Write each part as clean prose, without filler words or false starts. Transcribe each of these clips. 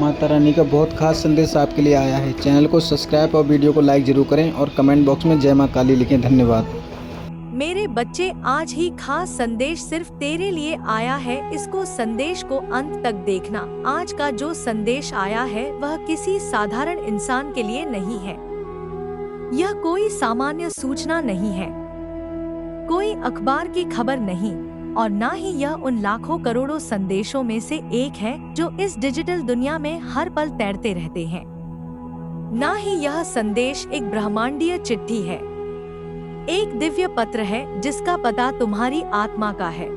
माता रानी का बहुत खास संदेश आपके लिए आया है। चैनल को सब्सक्राइब और वीडियो को लाइक जरूर करें और कमेंट बॉक्स में जय मां काली लिखें। धन्यवाद। मेरे बच्चे, आज ही खास संदेश सिर्फ तेरे लिए आया है। इसको संदेश को अंत तक देखना। आज का जो संदेश आया है वह किसी साधारण इंसान के लिए नहीं है। यह कोई सामान्य सूचना नहीं है, कोई अखबार की खबर नहीं, और ना ही यह उन लाखों करोड़ों संदेशों में से एक है जो इस डिजिटल दुनिया में हर पल तैरते रहते हैं। ना ही यह संदेश एक ब्रह्मांडीय चिट्ठी है, एक दिव्य पत्र है जिसका पता तुम्हारी आत्मा का है।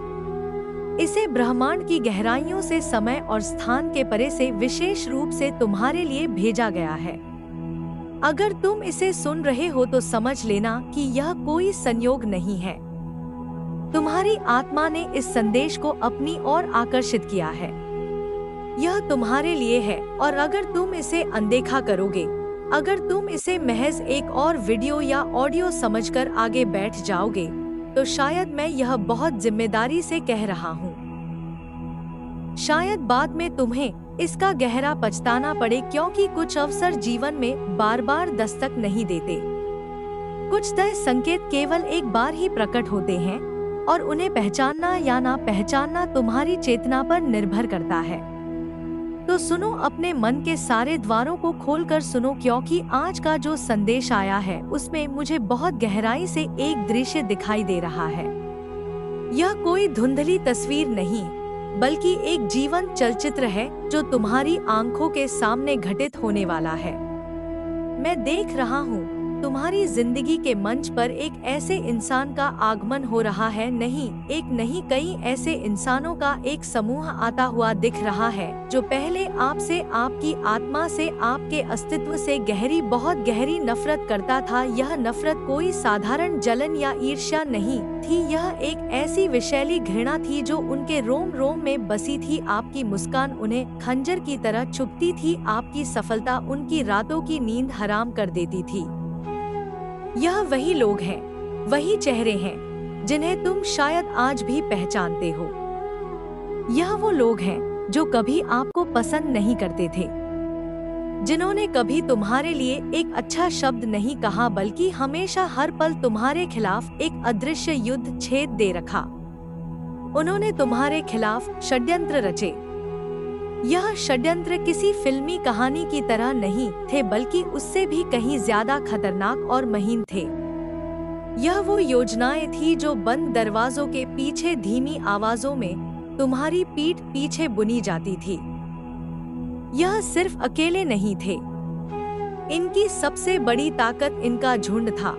इसे ब्रह्मांड की गहराइयों से, समय और स्थान के परे से विशेष रूप से तुम्हारे लिए भेजा गया है। अगर तुम इसे सुन रहे हो तो समझ लेना कि यह कोई संयोग नहीं है। तुम्हारी आत्मा ने इस संदेश को अपनी ओर आकर्षित किया है। यह तुम्हारे लिए है, और अगर तुम इसे अनदेखा करोगे, अगर तुम इसे महज एक और वीडियो या ऑडियो समझकर आगे बैठ जाओगे, तो शायद मैं यह बहुत जिम्मेदारी से कह रहा हूँ। शायद बाद में तुम्हें इसका गहरा पछताना पड़े, क्योंकि कुछ अवसर जीवन में बार बार दस्तक नहीं देते। कुछ तय संकेत केवल एक बार ही प्रकट होते हैं, और उन्हें पहचानना या ना पहचानना तुम्हारी चेतना पर निर्भर करता है। तो सुनो, अपने मन के सारे द्वारों को खोलकर सुनो, क्योंकि आज का जो संदेश आया है उसमें मुझे बहुत गहराई से एक दृश्य दिखाई दे रहा है। यह कोई धुंधली तस्वीर नहीं, बल्कि एक जीवंत चलचित्र है जो तुम्हारी आंखों के सामने घटित होने वाला है। मैं देख रहा हूँ तुम्हारी जिंदगी के मंच पर एक ऐसे इंसान का आगमन हो रहा है, नहीं एक नहीं, कई ऐसे इंसानों का एक समूह आता हुआ दिख रहा है जो पहले आपसे, आपकी आत्मा से, आपके अस्तित्व से गहरी, बहुत गहरी नफरत करता था। यह नफरत कोई साधारण जलन या ईर्ष्या नहीं थी, यह एक ऐसी विषैली घृणा थी जो उनके रोम रोम में बसी थी। आपकी मुस्कान उन्हें खंजर की तरह चुभती थी, आपकी सफलता उनकी रातों की नींद हराम कर देती थी। यह वही लोग हैं, वही चेहरे हैं जिन्हें तुम शायद आज भी पहचानते हो। यह वो लोग हैं जो कभी आपको पसंद नहीं करते थे, जिन्होंने कभी तुम्हारे लिए एक अच्छा शब्द नहीं कहा, बल्कि हमेशा हर पल तुम्हारे खिलाफ एक अदृश्य युद्ध छेद दे रखा। उन्होंने तुम्हारे खिलाफ षड्यंत्र रचे। यह षड्यंत्र किसी फिल्मी कहानी की तरह नहीं थे, बल्कि उससे भी कहीं ज्यादा खतरनाक और महीन थे। यह वो योजनाएं थी जो बंद दरवाजों के पीछे धीमी आवाजों में तुम्हारी पीठ पीछे बुनी जाती थी। यह सिर्फ अकेले नहीं थे, इनकी सबसे बड़ी ताकत इनका झुंड था।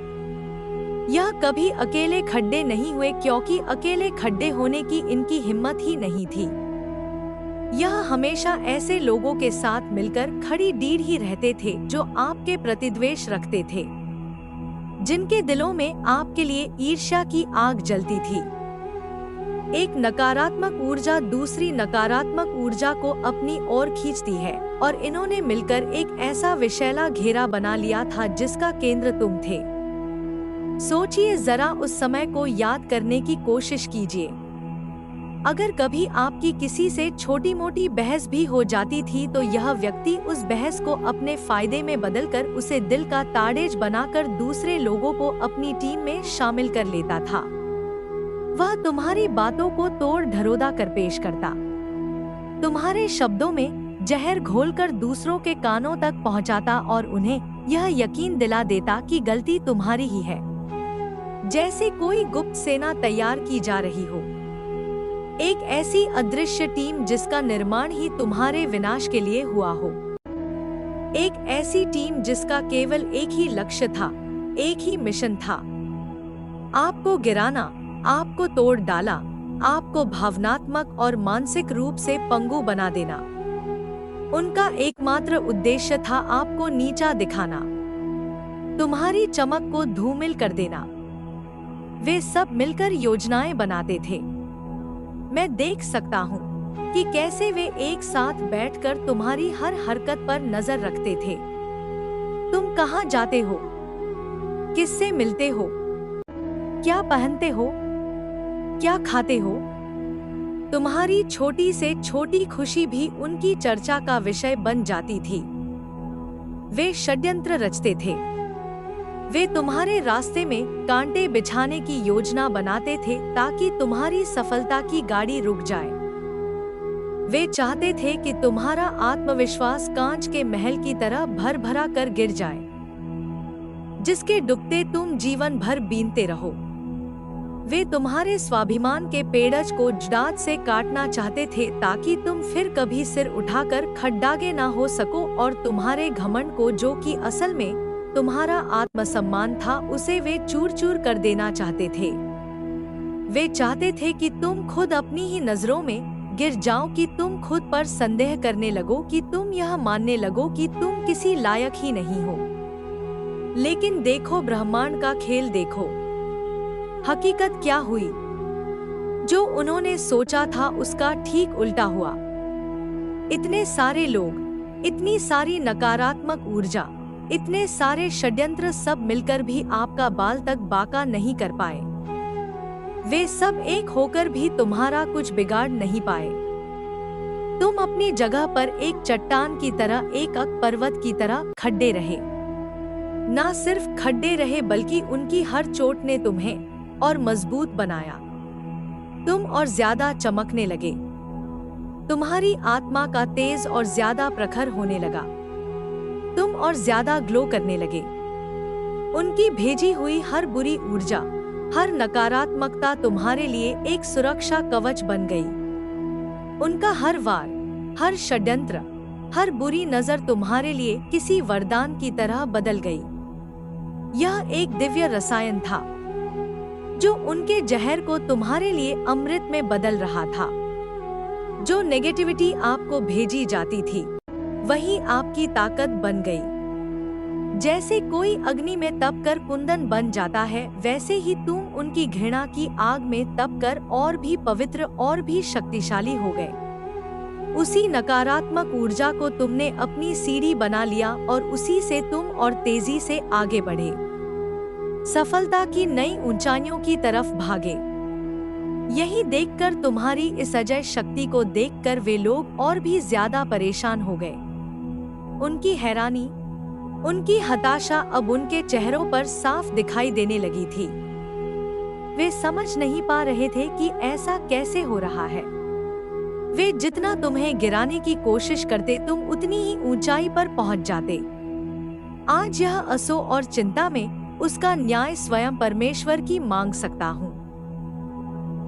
यह कभी अकेले खड्डे नहीं हुए, क्योंकि अकेले खड्डे होने की इनकी हिम्मत ही नहीं थी। यह हमेशा ऐसे लोगों के साथ मिलकर खड़ी डीड ही रहते थे जो आपके प्रति द्वेष रखते थे, जिनके दिलों में आपके लिए ईर्ष्या की आग जलती थी। एक नकारात्मक ऊर्जा दूसरी नकारात्मक ऊर्जा को अपनी ओर खींचती है, और इन्होंने मिलकर एक ऐसा विशैला घेरा बना लिया था जिसका केंद्र तुम थे। सोचिए जरा, उस समय को याद करने की कोशिश कीजिए। अगर कभी आपकी किसी से छोटी मोटी बहस भी हो जाती थी, तो यह व्यक्ति उस बहस को अपने फायदे में बदलकर उसे दिल का ताड़ेज बनाकर दूसरे लोगों को अपनी टीम में शामिल कर लेता था। वह तुम्हारी बातों को तोड़ धरोधा कर पेश करता, तुम्हारे शब्दों में जहर घोलकर दूसरों के कानों तक पहुंचाता और उन्हें यह यकीन दिला देता कि गलती तुम्हारी ही है, जैसे कोई गुप्त सेना तैयार की जा रही हो। एक ऐसी अदृश्य टीम जिसका निर्माण ही तुम्हारे विनाश के लिए हुआ हो। एक ऐसी टीम जिसका केवल एक ही लक्ष्य था, एक ही मिशन था, आपको गिराना, आपको तोड़ डाला, आपको भावनात्मक और मानसिक रूप से पंगु बना देना। उनका एकमात्र उद्देश्य था आपको नीचा दिखाना, तुम्हारी चमक को धूमिल कर देना। वे सब मिलकर योजनाएं बनाते थे। मैं देख सकता हूँ कि कैसे वे एक साथ बैठकर तुम्हारी हर हरकत पर नजर रखते थे। तुम कहाँ जाते हो, किससे मिलते हो, क्या पहनते हो, क्या खाते हो, तुम्हारी छोटी से छोटी खुशी भी उनकी चर्चा का विषय बन जाती थी। वे षड्यंत्र रचते थे। वे तुम्हारे रास्ते में कांटे बिछाने की योजना बनाते थे ताकि तुम्हारी सफलता की गाड़ी रुक जाए। वे चाहते थे कि तुम्हारा आत्मविश्वास कांच के महल की तरह भर भरा कर गिर जाए, जिसके डूबते तुम जीवन भर बीनते रहो। वे तुम्हारे स्वाभिमान के पेड़ज को जड़ात से काटना चाहते थे ताकि तुम फिर कभी सिर उठाकर खड्डागे ना हो सको, और तुम्हारे घमंड को, जो कि असल में तुम्हारा आत्मसम्मान था, उसे वे चूर चूर कर देना चाहते थे। वे चाहते थे कि तुम खुद अपनी ही नजरों में गिर जाओ, कि तुम खुद पर संदेह करने लगो, कि तुम यह मानने लगो कि तुम किसी लायक ही नहीं हो। लेकिन देखो, ब्रह्मांड का खेल देखो। हकीकत क्या हुई? जो उन्होंने सोचा था उसका ठीक उल्टा हुआ। इतने सारे लोग, इतनी सारी नकारात्मक ऊर्जा, इतने सारे षड्यंत्र, सब मिलकर भी आपका बाल तक बाका नहीं कर पाए। वे सब एक होकर भी तुम्हारा कुछ बिगाड़ नहीं पाए। तुम अपनी जगह पर एक चट्टान की तरह, एक पर्वत की तरह खड़े रहे। ना सिर्फ खड़े रहे बल्कि उनकी हर चोट ने तुम्हें और मजबूत बनाया। तुम और ज्यादा चमकने लगे। तुम्हारी आत्मा का तेज और ज्यादा प्रखर होने लगा। तुम और ज्यादा ग्लो करने लगे। उनकी भेजी हुई हर बुरी ऊर्जा, हर नकारात्मकता तुम्हारे लिए एक सुरक्षा कवच बन गई। उनका हर वार, हर षड्यंत्र, हर बुरी नजर तुम्हारे लिए किसी वरदान की तरह बदल गई। यह एक दिव्य रसायन था जो उनके जहर को तुम्हारे लिए अमृत में बदल रहा था। जो नेगेटिविटी आपको भेजी जाती थी, वही आपकी ताकत बन गई। जैसे कोई अग्नि में तपकर कुंदन बन जाता है, वैसे ही तुम उनकी घृणा की आग में तपकर और भी पवित्र और भी शक्तिशाली हो गए। उसी नकारात्मक ऊर्जा को तुमने अपनी सीढ़ी बना लिया और उसी से तुम और तेजी से आगे बढ़े, सफलता की नई ऊंचाइयों की तरफ भागे। यही देखकर, तुम्हारी इस अजय शक्ति को देखकर वे लोग और भी ज्यादा परेशान हो गए। उनकी हैरानी, उनकी हताशा अब उनके चेहरों पर साफ दिखाई देने लगी थी। वे समझ नहीं पा रहे थे कि ऐसा कैसे हो रहा है। वे जितना तुम्हें गिराने की कोशिश करते, तुम उतनी ही ऊंचाई पर पहुंच जाते। आज यह असो और चिंता में उसका न्याय स्वयं परमेश्वर की मांग सकता हूँ।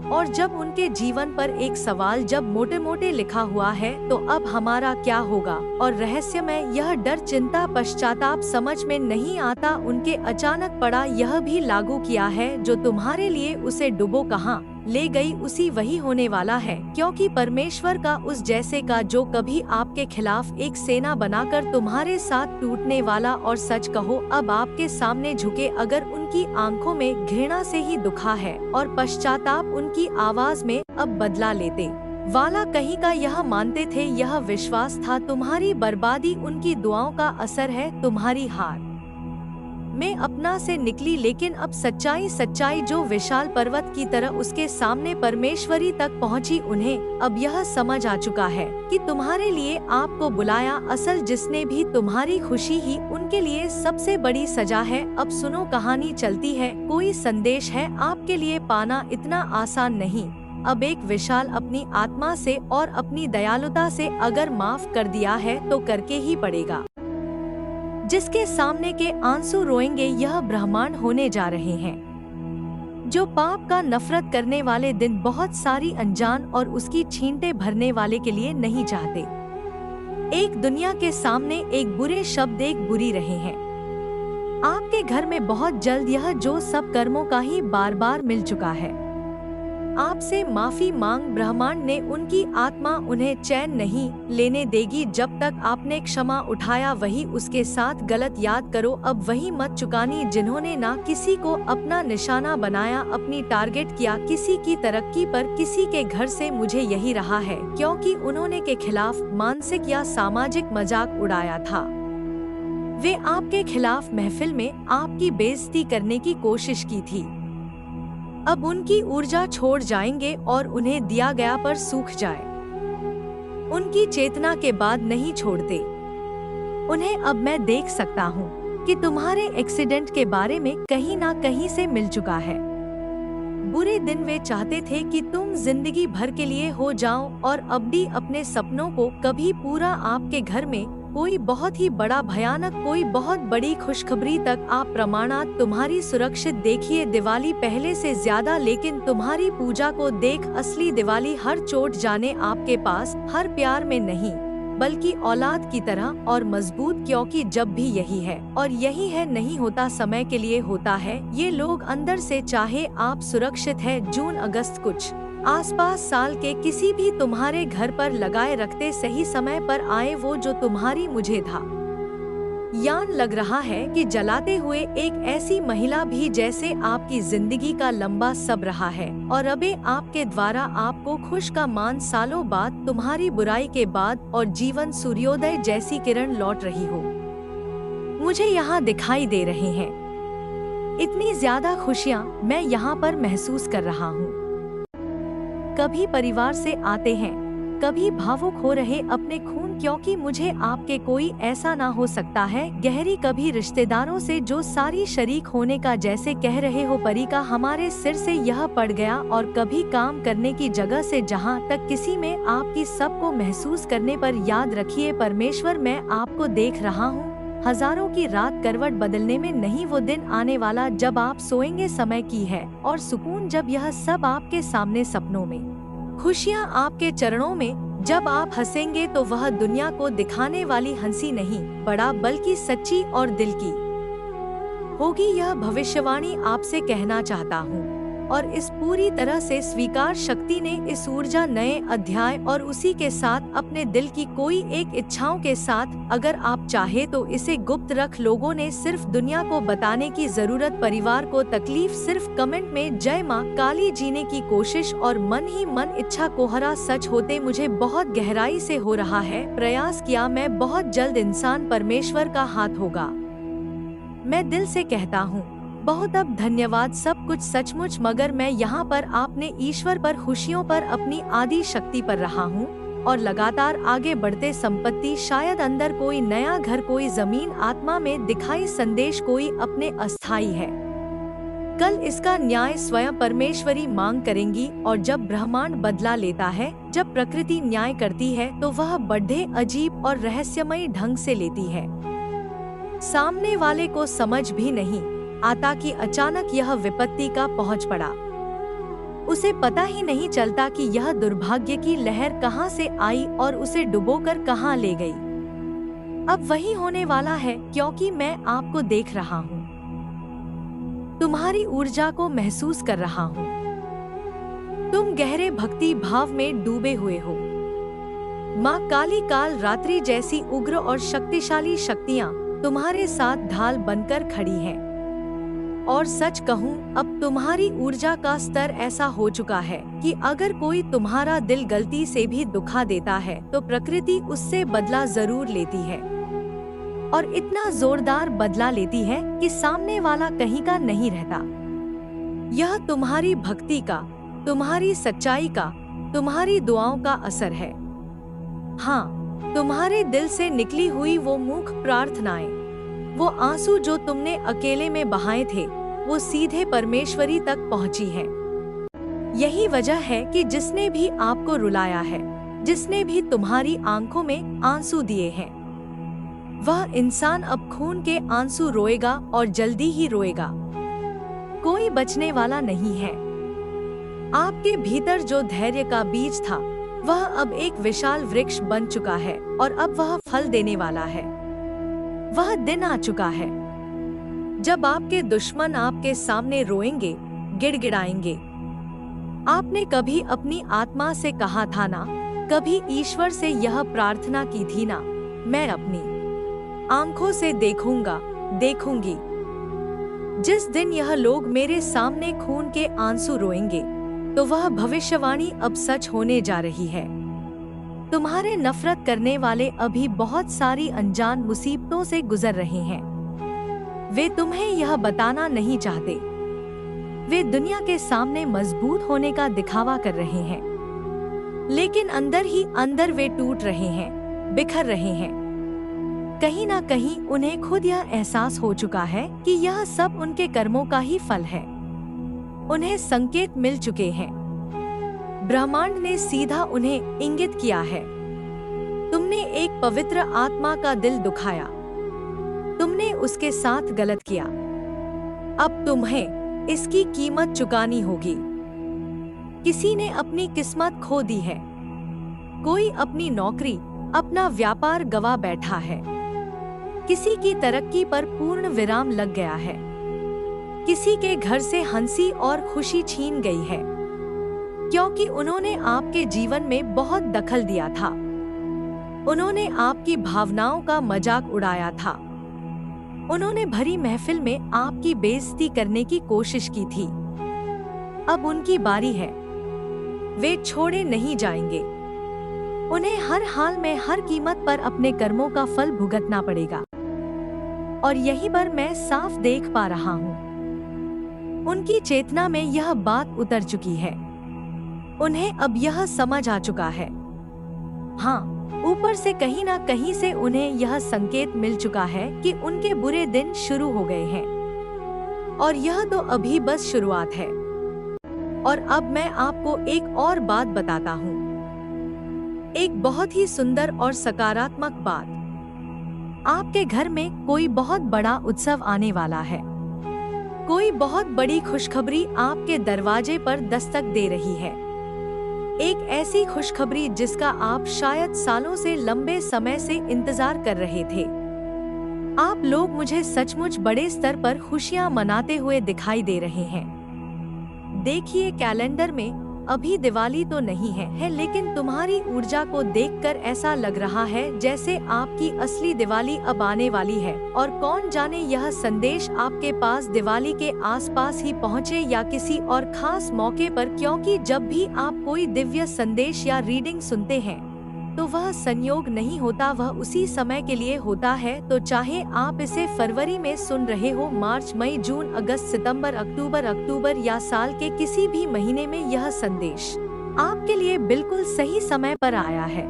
और जब उनके जीवन पर एक सवाल जब मोटे मोटे लिखा हुआ है, तो अब हमारा क्या होगा, और रहस्यमय यह डर, चिंता, पश्चाताप समझ में नहीं आता, उनके अचानक पड़ा यह भी लागू किया है, जो तुम्हारे लिए उसे डुबो कहाँ ले गई उसी वही होने वाला है, क्योंकि परमेश्वर का उस जैसे का जो कभी आपके खिलाफ एक सेना बनाकर तुम्हारे साथ टूटने वाला, और सच कहो अब आपके सामने झुके, अगर उनकी आंखों में घृणा से ही दुखा है और पश्चाताप उनकी आवाज में अब बदला लेते वाला कहीं का, यह मानते थे, यह विश्वास था तुम्हारी बर्बादी उनकी दुआओं का असर है, तुम्हारी हार में अपना से निकली। लेकिन अब सच्चाई जो विशाल पर्वत की तरह उसके सामने परमेश्वरी तक पहुंची, उन्हें अब यह समझ आ चुका है कि तुम्हारे लिए आपको बुलाया, असल जिसने भी तुम्हारी खुशी ही उनके लिए सबसे बड़ी सजा है। अब सुनो, कहानी चलती है, कोई संदेश है आपके लिए पाना इतना आसान नहीं। अब एक विशाल अपनी आत्मा से और अपनी दयालुता से अगर माफ कर दिया है तो करके ही पड़ेगा। जिसके सामने के आंसू रोएंगे, यह ब्रह्मांड होने जा रहे हैं। जो पाप का नफरत करने वाले दिन बहुत सारी अनजान और उसकी छींटे भरने वाले के लिए नहीं चाहते। एक दुनिया के सामने एक बुरे शब्द एक बुरी रहे हैं। आपके घर में बहुत जल्द यह जो सब कर्मों का ही बार बार मिल चुका है। आपसे माफी मांग, ब्रह्मांड ने उनकी आत्मा उन्हें चैन नहीं लेने देगी जब तक आपने क्षमा उठाया वही उसके साथ गलत याद करो। अब वही मत चुकानी जिन्होंने ना किसी को अपना निशाना बनाया, अपनी टारगेट किया किसी की तरक्की पर, किसी के घर से मुझे यही रहा है क्योंकि उन्होंने के खिलाफ मानसिक या सामाजिक मजाक उड़ाया था। वे आपके खिलाफ महफिल में आपकी बेइज्जती करने की कोशिश की थी। अब उनकी ऊर्जा छोड़ जाएंगे और उन्हें दिया गया पर सूख जाए। उनकी चेतना के बाद नहीं छोड़ते। उन्हें अब मैं देख सकता हूँ कि तुम्हारे एक्सीडेंट के बारे में कहीं ना कहीं से मिल चुका है। बुरे दिन वे चाहते थे कि तुम जिंदगी भर के लिए हो जाओ और अब भी अपने सपनों को कभी पूरा आपके घर में कोई बहुत ही बड़ा भयानक कोई बहुत बड़ी खुशखबरी तक आप प्रमाणात तुम्हारी सुरक्षित देखिए दिवाली पहले से ज्यादा, लेकिन तुम्हारी पूजा को देख असली दिवाली हर चोट जाने आपके पास हर प्यार में नहीं बल्कि औलाद की तरह और मजबूत, क्योंकि जब भी यही है और यही है नहीं होता समय के लिए होता है। ये लोग अंदर से चाहे आप सुरक्षित है जून अगस्त कुछ आसपास साल के किसी भी तुम्हारे घर पर लगाए रखते सही समय पर आए वो जो तुम्हारी मुझे था यान लग रहा है कि जलाते हुए एक ऐसी महिला भी जैसे आपकी जिंदगी का लंबा सब रहा है और अबे आपके द्वारा आपको खुश का मान सालों बाद तुम्हारी बुराई के बाद और जीवन सूर्योदय जैसी किरण लौट रही हो मुझे यहाँ दिखाई दे रहे हैं। इतनी ज्यादा खुशियाँ मैं यहाँ पर महसूस कर रहा हूँ। कभी परिवार से आते हैं, कभी भावुक हो रहे अपने खून, क्योंकि मुझे आपके कोई ऐसा ना हो सकता है गहरी, कभी रिश्तेदारों से जो सारी शरीक होने का जैसे कह रहे हो परी का हमारे सिर से यह पड़ गया, और कभी काम करने की जगह से जहां तक किसी में आपकी सबको महसूस करने पर याद रखिए परमेश्वर मैं आपको देख रहा हूँ। हजारों की रात करवट बदलने में नहीं, वो दिन आने वाला जब आप सोएंगे समय की है और सुकून जब यह सब आपके सामने सपनों में, खुशियाँ आपके चरणों में, जब आप हंसेंगे तो वह दुनिया को दिखाने वाली हंसी नहीं बड़ा बल्कि सच्ची और दिल की होगी। यह भविष्यवाणी आपसे कहना चाहता हूँ और इस पूरी तरह से स्वीकार शक्ति ने इस ऊर्जा नए अध्याय और उसी के साथ अपने दिल की कोई एक इच्छाओं के साथ, अगर आप चाहे तो इसे गुप्त रख। लोगों ने सिर्फ दुनिया को बताने की जरूरत, परिवार को तकलीफ, सिर्फ कमेंट में जय माँ काली जीने की कोशिश और मन ही मन इच्छा कोहरा सच होते मुझे बहुत गहराई से हो रहा है प्रयास किया मैं बहुत जल्द इंसान परमेश्वर का हाथ होगा। मैं दिल से कहता हूँ बहुत अब धन्यवाद सब कुछ सचमुच, मगर मैं यहाँ पर आपने ईश्वर पर खुशियों पर अपनी आदि शक्ति पर रहा हूँ और लगातार आगे बढ़ते संपत्ति, शायद अंदर कोई नया घर, कोई जमीन, आत्मा में दिखाई संदेश कोई अपने अस्थाई है। कल इसका न्याय स्वयं परमेश्वरी मांग करेंगी और जब ब्रह्मांड बदला लेता है, जब प्रकृति न्याय करती है तो वह बड़े अजीब और रहस्यमयी ढंग से लेती है। सामने वाले को समझ भी नहीं आता कि अचानक यह विपत्ति का पहुंच पड़ा। उसे पता ही नहीं चलता कि यह दुर्भाग्य की लहर कहां से आई और उसे डुबोकर कहां ले गई। अब वही होने वाला है क्योंकि मैं आपको देख रहा हूं, तुम्हारी ऊर्जा को महसूस कर रहा हूं। तुम गहरे भक्ति भाव में डूबे हुए हो। माँ काली काल रात्रि जैसी उग्र और शक्तिशाली शक्तियाँ तुम्हारे साथ ढाल बनकर खड़ी हैं। और सच कहूँ अब तुम्हारी ऊर्जा का स्तर ऐसा हो चुका है कि अगर कोई तुम्हारा दिल गलती से भी दुखा देता है तो प्रकृति उससे बदला जरूर लेती है और इतना जोरदार बदला लेती है कि सामने वाला कहीं का नहीं रहता। यह तुम्हारी भक्ति का, तुम्हारी सच्चाई का, तुम्हारी दुआओं का असर है। हाँ, तुम्हारे दिल से निकली हुई वो मूक प्रार्थनाएं, वो आंसू जो तुमने अकेले में बहाए थे, वो सीधे परमेश्वरी तक पहुंची है। यही वजह है कि जिसने भी आपको रुलाया है, जिसने भी तुम्हारी आंखों में आंसू दिए हैं, वह इंसान अब खून के आंसू रोएगा और जल्दी ही रोएगा। कोई बचने वाला नहीं है। आपके भीतर जो धैर्य का बीज था वह अब एक विशाल वृक्ष बन चुका है और अब वह फल देने वाला है। वह दिन आ चुका है जब आपके दुश्मन आपके सामने रोएंगे, गिड़गिड़ाएंगे। आपने कभी अपनी आत्मा से कहा था ना, कभी ईश्वर से यह प्रार्थना की थी ना, मैं अपनी आंखों से देखूंगा, देखूंगी। जिस दिन यह लोग मेरे सामने खून के आंसू रोएंगे तो वह भविष्यवाणी अब सच होने जा रही है। तुम्हारे नफरत करने वाले अभी बहुत सारी अनजान मुसीबतों से गुजर रहे हैं। वे तुम्हें यह बताना नहीं चाहते। वे दुनिया के सामने मजबूत होने का दिखावा कर रहे हैं, लेकिन अंदर ही अंदर वे टूट रहे हैं, बिखर रहे हैं। कहीं ना कहीं उन्हें खुद यह एहसास हो चुका है कि यह सब उनके कर्मों का ही फल है। उन्हें संकेत मिल चुके हैं। ब्रह्मांड ने सीधा उन्हें इंगित किया है। तुमने एक पवित्र आत्मा का दिल दुखाया, तुमने उसके साथ गलत किया। अब तुम्हें इसकी कीमत चुकानी होगी। किसी ने अपनी किस्मत खो दी है, कोई अपनी नौकरी, अपना व्यापार गवा बैठा है, किसी की तरक्की पर पूर्ण विराम लग गया है, किसी के घर से हंसी और खुशी छीन गई है, क्योंकि उन्होंने आपके जीवन में बहुत दखल दिया था। उन्होंने आपकी भावनाओं का मजाक उड़ाया था। उन्होंने भरी महफिल में आपकी बेइज्जती करने की कोशिश की थी। अब उनकी बारी है। वे छोड़े नहीं जाएंगे। उन्हें हर हाल में, हर कीमत पर अपने कर्मों का फल भुगतना पड़ेगा। और यहीं पर मैं साफ देख पा रहा हूँ, उनकी चेतना में यह बात उतर चुकी है। उन्हें अब यह समझ आ चुका है। हाँ, ऊपर से कहीं ना कहीं से उन्हें यह संकेत मिल चुका है कि उनके बुरे दिन शुरू हो गए हैं। और यह तो अभी बस शुरुआत है। और अब मैं आपको एक और बात बताता हूँ, एक बहुत ही सुंदर और सकारात्मक बात। आपके घर में कोई बहुत बड़ा उत्सव आने वाला है। कोई बहुत बड़ी खुशखबरी आपके दरवाजे पर दस्तक दे रही है। एक ऐसी खुशखबरी जिसका आप शायद सालों से, लंबे समय से इंतजार कर रहे थे। आप लोग मुझे सचमुच बड़े स्तर पर खुशियां मनाते हुए दिखाई दे रहे हैं। देखिए, कैलेंडर में अभी दिवाली तो नहीं है, लेकिन तुम्हारी ऊर्जा को देखकर ऐसा लग रहा है जैसे आपकी असली दिवाली अब आने वाली है। और कौन जाने यह संदेश आपके पास दिवाली के आसपास ही पहुंचे या किसी और खास मौके पर, क्योंकि जब भी आप कोई दिव्य संदेश या रीडिंग सुनते हैं तो वह संयोग नहीं होता, वह उसी समय के लिए होता है। तो चाहे आप इसे फरवरी में सुन रहे हो, मार्च, मई, जून, अगस्त, सितंबर, अक्टूबर या साल के किसी भी महीने में, यह संदेश आपके लिए बिल्कुल सही समय पर आया है।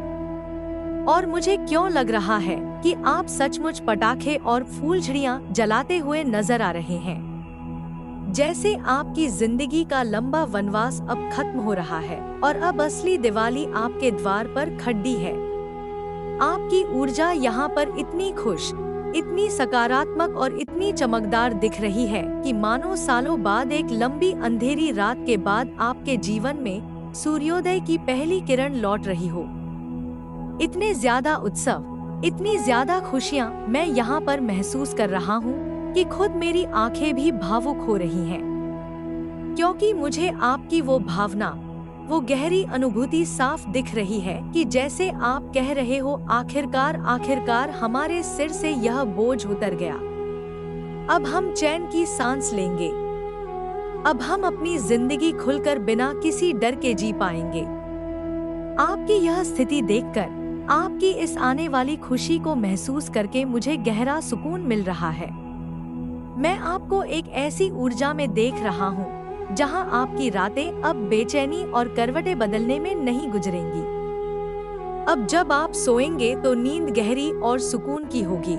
और मुझे क्यों लग रहा है कि आप सचमुच पटाखे और फूलझड़ियां जलाते हुए नजर आ रहे हैं, जैसे आपकी जिंदगी का लंबा वनवास अब खत्म हो रहा है और अब असली दिवाली आपके द्वार पर खड़ी है। आपकी ऊर्जा यहाँ पर इतनी खुश, इतनी सकारात्मक और इतनी चमकदार दिख रही है कि मानो सालों बाद, एक लंबी अंधेरी रात के बाद आपके जीवन में सूर्योदय की पहली किरण लौट रही हो। इतने ज्यादा उत्सव, इतनी ज्यादा खुशियाँ मैं यहाँ पर महसूस कर रहा हूँ कि खुद मेरी आंखें भी भावुक हो रही हैं, क्योंकि मुझे आपकी वो भावना, वो गहरी अनुभूति साफ दिख रही है कि जैसे आप कह रहे हो, आखिरकार हमारे सिर से यह बोझ उतर गया। अब हम चैन की सांस लेंगे। अब हम अपनी जिंदगी खुलकर बिना किसी डर के जी पाएंगे। आपकी यह स्थिति देखकर, आपकी इस आने वाली खुशी को महसूस करके मुझे गहरा सुकून मिल रहा है। मैं आपको एक ऐसी ऊर्जा में देख रहा हूँ जहाँ आपकी रातें अब बेचैनी और करवटें बदलने में नहीं गुजरेंगी। अब जब आप सोएंगे तो नींद गहरी और सुकून की होगी।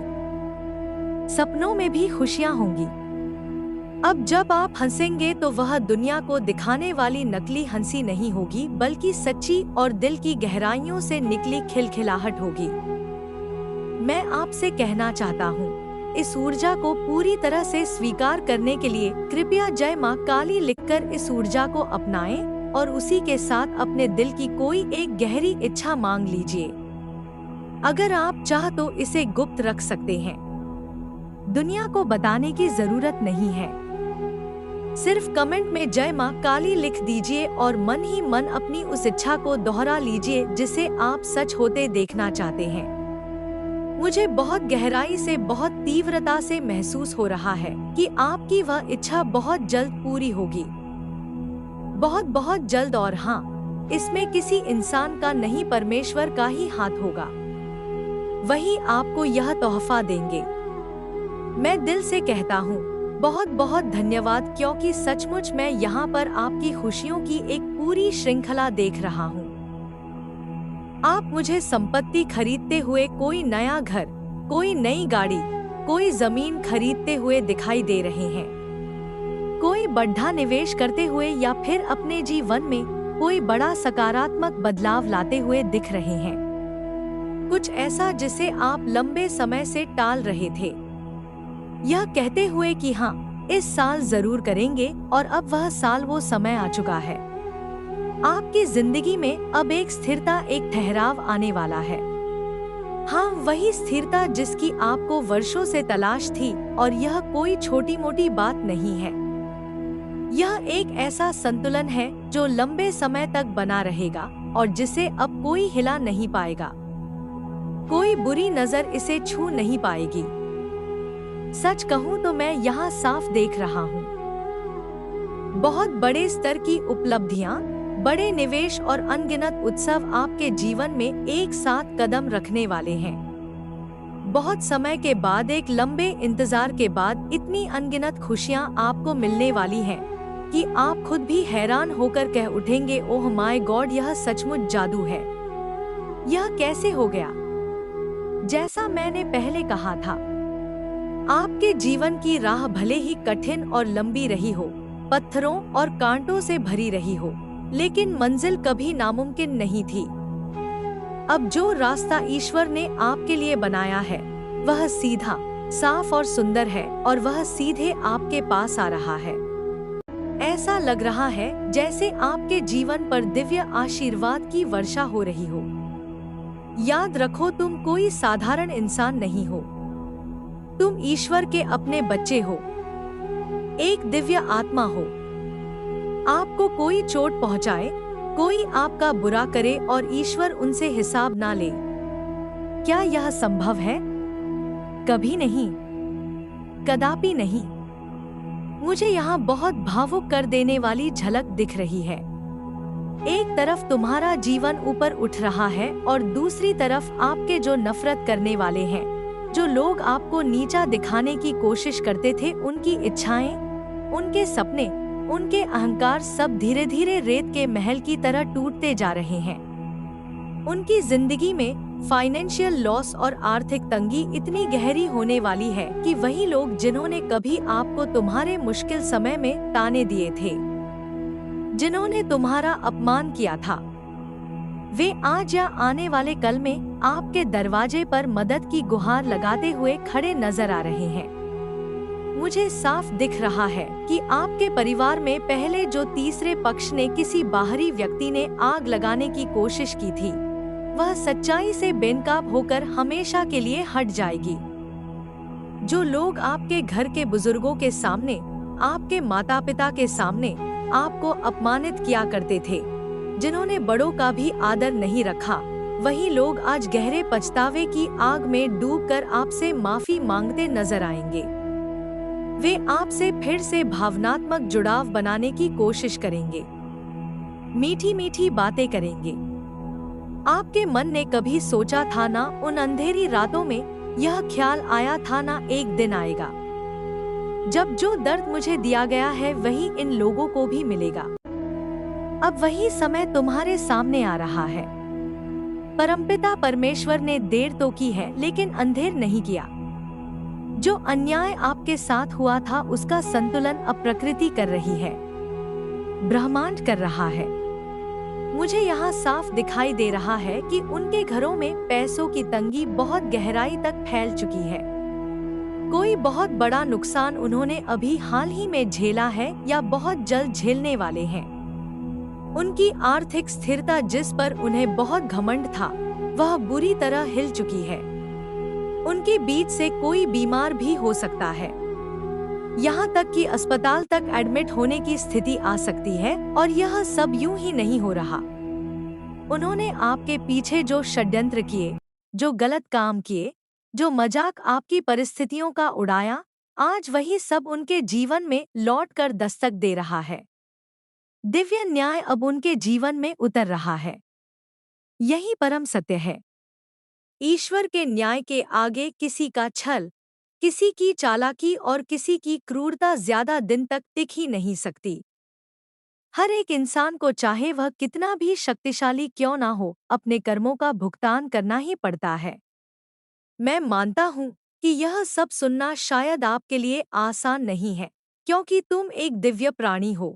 सपनों में भी खुशियाँ होंगी। अब जब आप हंसेंगे तो वह दुनिया को दिखाने वाली नकली हंसी नहीं होगी, बल्कि सच्ची और दिल की गहराइयों से निकली खिलखिलाहट होगी। मैं आपसे कहना चाहता हूँ, इस ऊर्जा को पूरी तरह से स्वीकार करने के लिए कृपया जय मां काली लिखकर इस ऊर्जा को अपनाएं और उसी के साथ अपने दिल की कोई एक गहरी इच्छा मांग लीजिए। अगर आप चाह तो इसे गुप्त रख सकते हैं, दुनिया को बताने की जरूरत नहीं है। सिर्फ कमेंट में जय मां काली लिख दीजिए और मन ही मन अपनी उस इच्छा को दोहरा लीजिए जिसे आप सच होते देखना चाहते हैं। मुझे बहुत गहराई से, बहुत तीव्रता से महसूस हो रहा है कि आपकी वह इच्छा बहुत जल्द पूरी होगी, बहुत जल्द। और हाँ, इसमें किसी इंसान का नहीं, परमेश्वर का ही हाथ होगा। वही आपको यह तोहफा देंगे। मैं दिल से कहता हूँ, बहुत बहुत धन्यवाद, क्योंकि सचमुच मैं यहाँ पर आपकी खुशियों की एक पूरी श्रृंखला देख रहा हूँ। आप मुझे संपत्ति खरीदते हुए, कोई नया घर, कोई नई गाड़ी, कोई जमीन खरीदते हुए दिखाई दे रहे हैं। कोई बड़ा निवेश करते हुए या फिर अपने जीवन में कोई बड़ा सकारात्मक बदलाव लाते हुए दिख रहे हैं। कुछ ऐसा जिसे आप लंबे समय से टाल रहे थे, यह कहते हुए कि हाँ, इस साल जरूर करेंगे, और अब वह साल, वो समय आ चुका है। आपकी जिंदगी में अब एक स्थिरता, एक ठहराव आने वाला है। हाँ, वही स्थिरता जिसकी आपको वर्षों से तलाश थी, और यह कोई छोटी मोटी बात नहीं है। यह एक ऐसा संतुलन है जो लंबे समय तक बना रहेगा और जिसे अब कोई हिला नहीं पाएगा। कोई बुरी नजर इसे छू नहीं पाएगी। सच कहूँ तो मैं यहाँ साफ देख रहा हूँ, बहुत बड़े स्तर की उपलब्धियाँ, बड़े निवेश और अनगिनत उत्सव आपके जीवन में एक साथ कदम रखने वाले हैं। बहुत समय के बाद, एक लंबे इंतजार के बाद, इतनी अनगिनत खुशियाँ आपको मिलने वाली हैं कि आप खुद भी हैरान होकर कह उठेंगे, ओह माय गॉड, यह सचमुच जादू है। यह कैसे हो गया? जैसा मैंने पहले कहा था, आपके जीवन की राह भले ही कठिन और लंबी रही हो, पत्थरों और कांटों से भरी रही हो, लेकिन मंजिल कभी नामुमकिन नहीं थी। अब जो रास्ता ईश्वर ने आपके लिए बनाया है, वह सीधा, साफ और सुंदर है, और वह सीधे आपके पास आ रहा है। ऐसा लग रहा है जैसे आपके जीवन पर दिव्य आशीर्वाद की वर्षा हो रही हो। याद रखो, तुम कोई साधारण इंसान नहीं हो। तुम ईश्वर के अपने बच्चे हो, एक दिव्य आत्मा हो। आपको कोई चोट पहुंचाए, कोई आपका बुरा करे और ईश्वर उनसे हिसाब ना ले, क्या यह संभव है? कभी नहीं, कदापि नहीं। मुझे यहाँ बहुत भावुक कर देने वाली झलक दिख रही है। एक तरफ तुम्हारा जीवन ऊपर उठ रहा है और दूसरी तरफ आपके जो नफरत करने वाले हैं, जो लोग आपको नीचा दिखाने की कोशिश करते थे, उनकी इच्छाएं, उनके सपने, उनके अहंकार सब धीरे धीरे रेत के महल की तरह टूटते जा रहे हैं। उनकी जिंदगी में फाइनेंशियल लॉस और आर्थिक तंगी इतनी गहरी होने वाली है कि वही लोग जिन्होंने कभी आपको तुम्हारे मुश्किल समय में ताने दिए थे, जिन्होंने तुम्हारा अपमान किया था, वे आज या आने वाले कल में आपके दरवाजे पर मदद की गुहार लगाते हुए खड़े नजर आ रहे हैं। मुझे साफ दिख रहा है कि आपके परिवार में पहले जो तीसरे पक्ष ने, किसी बाहरी व्यक्ति ने आग लगाने की कोशिश की थी, वह सच्चाई से बेनकाब होकर हमेशा के लिए हट जाएगी। जो लोग आपके घर के बुजुर्गों के सामने, आपके माता पिता के सामने आपको अपमानित किया करते थे, जिन्होंने बड़ों का भी आदर नहीं रखा, वही लोग आज गहरे पछतावे की आग में डूबकर आपसे माफी मांगते नजर आएंगे। वे आपसे फिर से भावनात्मक जुड़ाव बनाने की कोशिश करेंगे, मीठी मीठी बातें करेंगे। आपके मन ने कभी सोचा था ना, उन अंधेरी रातों में यह ख्याल आया था ना, एक दिन आएगा जब जो दर्द मुझे दिया गया है वही इन लोगों को भी मिलेगा। अब वही समय तुम्हारे सामने आ रहा है। परमपिता परमेश्वर ने देर तो की है, लेकिन अंधेर नहीं किया। जो अन्याय आपके साथ हुआ था, उसका संतुलन अब प्रकृति कर रही है, ब्रह्मांड कर रहा है। मुझे यहाँ साफ दिखाई दे रहा है कि उनके घरों में पैसों की तंगी बहुत गहराई तक फैल चुकी है। कोई बहुत बड़ा नुकसान उन्होंने अभी हाल ही में झेला है या बहुत जल्द झेलने वाले हैं। उनकी आर्थिक स्थिरता, जिस पर उन्हें बहुत घमंड था, वह बुरी तरह हिल चुकी है। उनके बीच से कोई बीमार भी हो सकता है, यहाँ तक कि अस्पताल तक एडमिट होने की स्थिति आ सकती है, और यह सब यूं ही नहीं हो रहा। उन्होंने आपके पीछे जो षड्यंत्र किए, जो गलत काम किए, जो मजाक आपकी परिस्थितियों का उड़ाया, आज वही सब उनके जीवन में लौटकर दस्तक दे रहा है। दिव्य न्याय अब उनके जीवन में उतर रहा है। यही परम सत्य है। ईश्वर के न्याय के आगे किसी का छल, किसी की चालाकी और किसी की क्रूरता ज्यादा दिन तक टिक ही नहीं सकती। हर एक इंसान को चाहे वह कितना भी शक्तिशाली क्यों ना हो, अपने कर्मों का भुगतान करना ही पड़ता है। मैं मानता हूँ कि यह सब सुनना शायद आपके लिए आसान नहीं है, क्योंकि तुम एक दिव्य प्राणी हो।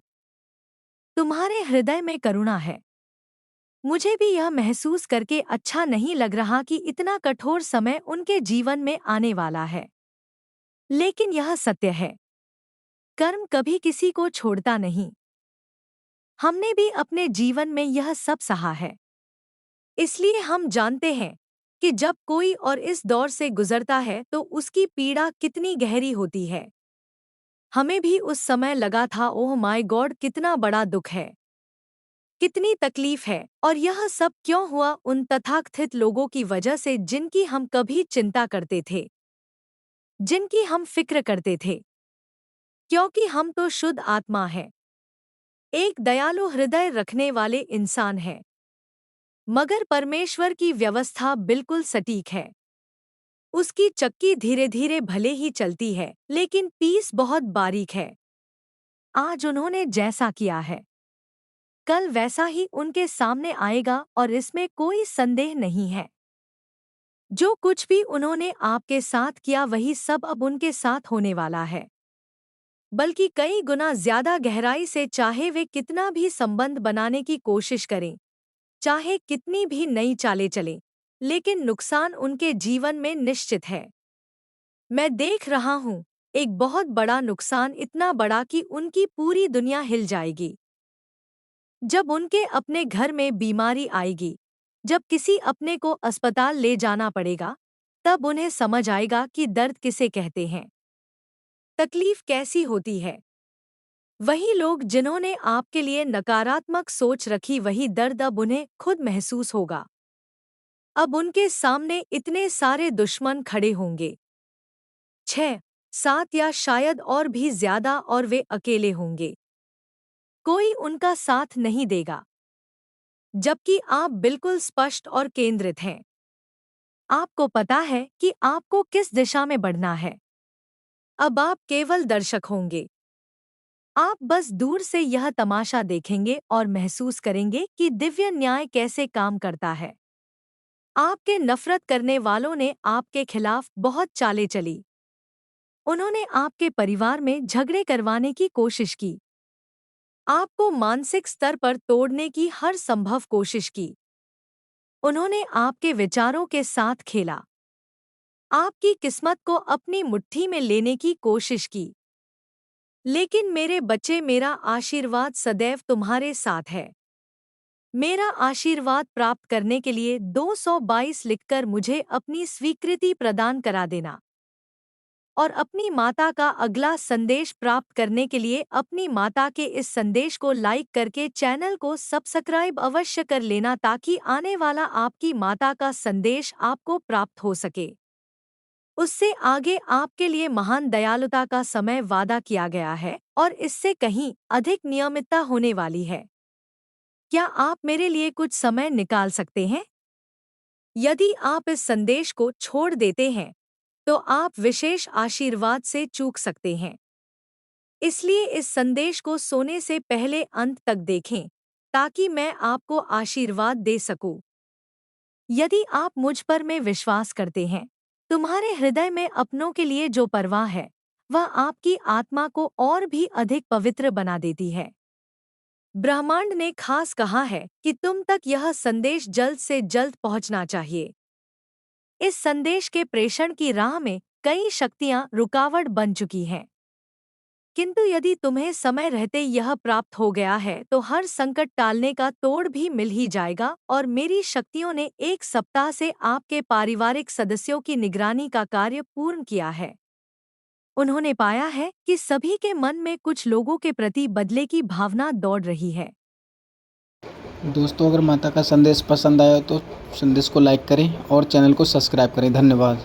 तुम्हारे हृदय में करुणा है। मुझे भी यह महसूस करके अच्छा नहीं लग रहा कि इतना कठोर समय उनके जीवन में आने वाला है। लेकिन यह सत्य है, कर्म कभी किसी को छोड़ता नहीं। हमने भी अपने जीवन में यह सब सहा है। इसलिए हम जानते हैं कि जब कोई और इस दौर से गुजरता है तो उसकी पीड़ा कितनी गहरी होती है। हमें भी उस समय लगा था, ओह माय गॉड, कितना बड़ा दुख है, कितनी तकलीफ है, और यह सब क्यों हुआ उन तथाकथित लोगों की वजह से जिनकी हम कभी चिंता करते थे, जिनकी हम फिक्र करते थे, क्योंकि हम तो शुद्ध आत्मा है, एक दयालु हृदय रखने वाले इंसान हैं। मगर परमेश्वर की व्यवस्था बिल्कुल सटीक है। उसकी चक्की धीरे धीरे भले ही चलती है, लेकिन पीस बहुत बारीक है। आज उन्होंने जैसा किया है, कल वैसा ही उनके सामने आएगा, और इसमें कोई संदेह नहीं है। जो कुछ भी उन्होंने आपके साथ किया वही सब अब उनके साथ होने वाला है, बल्कि कई गुना ज्यादा गहराई से। चाहे वे कितना भी संबंध बनाने की कोशिश करें, चाहे कितनी भी नई चालें चलें, लेकिन नुकसान उनके जीवन में निश्चित है। मैं देख रहा हूँ एक बहुत बड़ा नुकसान, इतना बड़ा कि उनकी पूरी दुनिया हिल जाएगी। जब उनके अपने घर में बीमारी आएगी, जब किसी अपने को अस्पताल ले जाना पड़ेगा, तब उन्हें समझ आएगा कि दर्द किसे कहते हैं, तकलीफ कैसी होती है। वही लोग जिन्होंने आपके लिए नकारात्मक सोच रखी, वही दर्द अब उन्हें खुद महसूस होगा। अब उनके सामने इतने सारे दुश्मन खड़े होंगे, 6, 7 या शायद और भी ज्यादा, और वे अकेले होंगे। कोई उनका साथ नहीं देगा, जबकि आप बिल्कुल स्पष्ट और केंद्रित हैं। आपको पता है कि आपको किस दिशा में बढ़ना है। अब आप केवल दर्शक होंगे। आप बस दूर से यह तमाशा देखेंगे और महसूस करेंगे कि दिव्य न्याय कैसे काम करता है। आपके नफरत करने वालों ने आपके खिलाफ बहुत चालें चली। उन्होंने आपके परिवार में झगड़े करवाने की कोशिश की, आपको मानसिक स्तर पर तोड़ने की हर संभव कोशिश की। उन्होंने आपके विचारों के साथ खेला, आपकी किस्मत को अपनी मुट्ठी में लेने की कोशिश की। लेकिन मेरे बच्चे, मेरा आशीर्वाद सदैव तुम्हारे साथ है। मेरा आशीर्वाद प्राप्त करने के लिए 222 लिखकर मुझे अपनी स्वीकृति प्रदान करा देना, और अपनी माता का अगला संदेश प्राप्त करने के लिए अपनी माता के इस संदेश को लाइक करके चैनल को सब्सक्राइब अवश्य कर लेना, ताकि आने वाला आपकी माता का संदेश आपको प्राप्त हो सके। उससे आगे आपके लिए महान दयालुता का समय वादा किया गया है, और इससे कहीं अधिक नियमितता होने वाली है। क्या आप मेरे लिए कुछ समय निकाल सकते हैं? यदि आप इस संदेश को छोड़ देते हैं, तो आप विशेष आशीर्वाद से चूक सकते हैं। इसलिए इस संदेश को सोने से पहले अंत तक देखें, ताकि मैं आपको आशीर्वाद दे सकूं। यदि आप मुझ पर में विश्वास करते हैं, तुम्हारे हृदय में अपनों के लिए जो परवाह है, वह आपकी आत्मा को और भी अधिक पवित्र बना देती है। ब्रह्मांड ने खास कहा है कि तुम तक यह संदेश जल्द से जल्द पहुंचना चाहिए। इस संदेश के प्रेषण की राह में कई शक्तियां रुकावट बन चुकी हैं, किंतु यदि तुम्हें समय रहते यह प्राप्त हो गया है, तो हर संकट टालने का तोड़ भी मिल ही जाएगा। और मेरी शक्तियों ने 1 सप्ताह से आपके पारिवारिक सदस्यों की निगरानी का कार्य पूर्ण किया है। उन्होंने पाया है कि सभी के मन में कुछ लोगों के प्रति बदले की भावना दौड़ रही है। दोस्तों, अगर माता का संदेश पसंद आया तो संदेश को लाइक करें और चैनल को सब्सक्राइब करें। धन्यवाद।